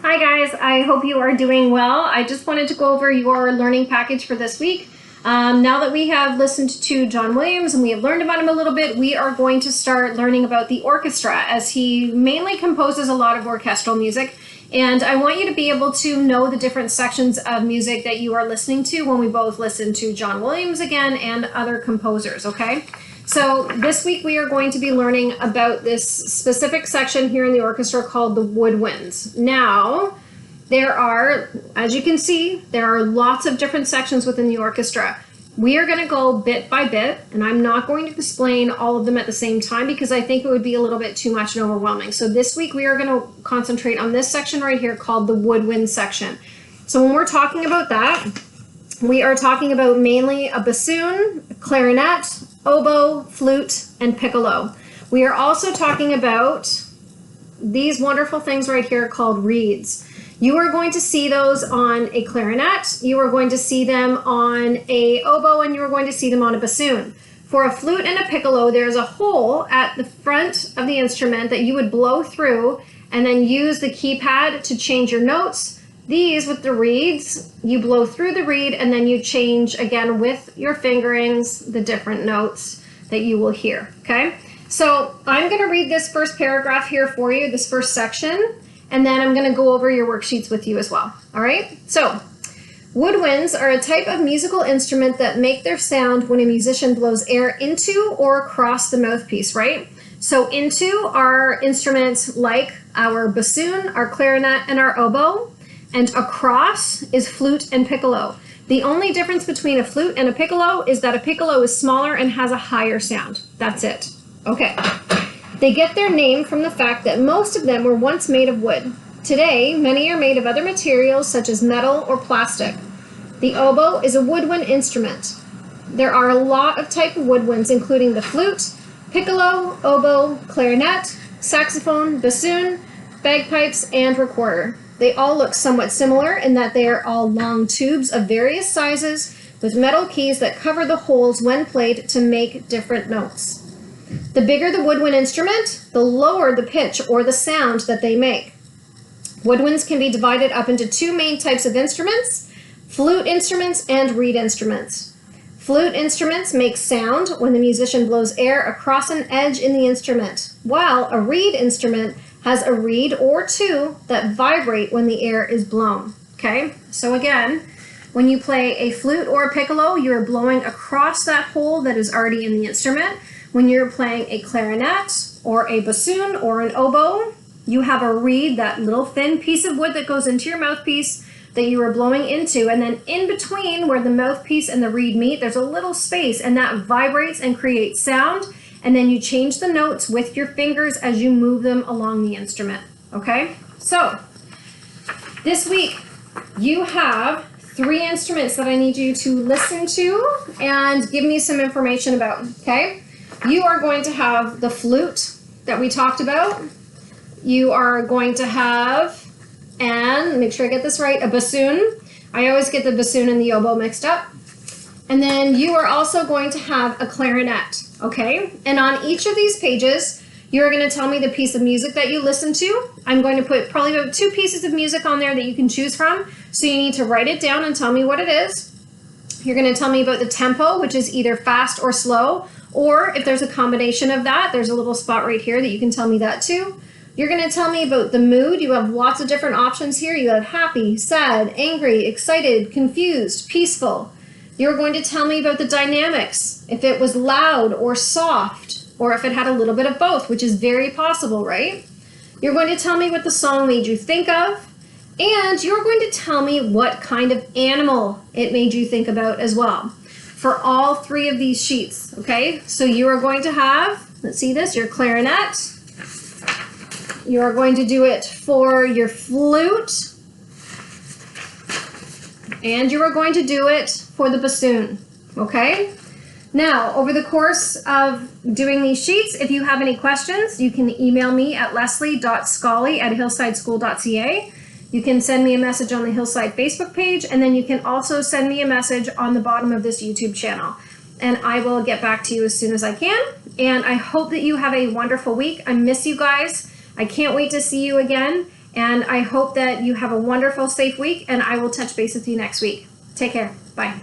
Hi guys, I hope you are doing well. I just wanted to go over your learning package for this week. Now that we have listened to John Williams and we have learned about him a little bit, we are going to start learning about the orchestra, as he mainly composes a lot of orchestral music. And I want you to be able to know the different sections of music that you are listening to when we both listen to John Williams again and other composers, okay? So this week we are going to be learning about this specific section here in the orchestra called the woodwinds. Now, there are, as you can see, there are lots of different sections within the orchestra. We are going to go bit by bit, and I'm not going to explain all of them at the same time because I think it would be a little bit too much and overwhelming. So this week we are going to concentrate on this section right here called the woodwind section. So when we're talking about that, we are talking about mainly a bassoon, a clarinet, oboe, flute, and piccolo. We are also talking about these wonderful things right here called reeds. You are going to see those on a clarinet, you are going to see them on a oboe, and you are going to see them on a bassoon. For a flute and a piccolo, there's a hole at the front of the instrument that you would blow through and then use the keypad to change your notes. These, with the reeds, you blow through the reed and then you change again with your fingerings the different notes that you will hear, okay? So I'm going to read this first paragraph here for you, this first section, and then I'm going to go over your worksheets with you as well, all right? So woodwinds are a type of musical instrument that make their sound when a musician blows air into or across the mouthpiece, right? So into are instruments like our bassoon, our clarinet, and our oboe. And across is flute and piccolo. The only difference between a flute and a piccolo is that a piccolo is smaller and has a higher sound. That's it. Okay. They get their name from the fact that most of them were once made of wood. Today, many are made of other materials such as metal or plastic. The oboe is a woodwind instrument. There are a lot of type of woodwinds, including the flute, piccolo, oboe, clarinet, saxophone, bassoon, bagpipes, and recorder. They all look somewhat similar in that they are all long tubes of various sizes with metal keys that cover the holes when played to make different notes. The bigger the woodwind instrument, the lower the pitch or the sound that they make. Woodwinds can be divided up into two main types of instruments: flute instruments and reed instruments. Flute instruments make sound when the musician blows air across an edge in the instrument, while a reed instrument has a reed or two that vibrate when the air is blown, okay? So again, when you play a flute or a piccolo, you're blowing across that hole that is already in the instrument. When you're playing a clarinet or a bassoon or an oboe, you have a reed, that little thin piece of wood that goes into your mouthpiece that you are blowing into, and then in between where the mouthpiece and the reed meet, there's a little space, and that vibrates and creates sound. And then you change the notes with your fingers as you move them along the instrument, okay? So this week you have 3 instruments that I need you to listen to and give me some information about, okay? You are going to have the flute that we talked about. You are going to have, and make sure I get this right, a bassoon. I always get the bassoon and the oboe mixed up. And then you are also going to have a clarinet, okay? And on each of these pages, you're going to tell me the piece of music that you listen to. I'm going to put probably about 2 pieces of music on there that you can choose from. So you need to write it down and tell me what it is. You're going to tell me about the tempo, which is either fast or slow, or if there's a combination of that, there's a little spot right here that you can tell me that too. You're going to tell me about the mood. You have lots of different options here. You have happy, sad, angry, excited, confused, peaceful. You're going to tell me about the dynamics, if it was loud or soft, or if it had a little bit of both, which is very possible, right? You're going to tell me what the song made you think of, and you're going to tell me what kind of animal it made you think about as well, for all 3 of these sheets, okay? So you are going to have, let's see this, your clarinet. You are going to do it for your flute, and you are going to do it for the bassoon, okay? Now, over the course of doing these sheets, if you have any questions, you can email me at leslie.scully@hillsideschool.ca. You can send me a message on the Hillside Facebook page, and then you can also send me a message on the bottom of this YouTube channel. And I will get back to you as soon as I can. And I hope that you have a wonderful week. I miss you guys. I can't wait to see you again. And I hope that you have a wonderful, safe week, and I will touch base with you next week. Take care. Bye.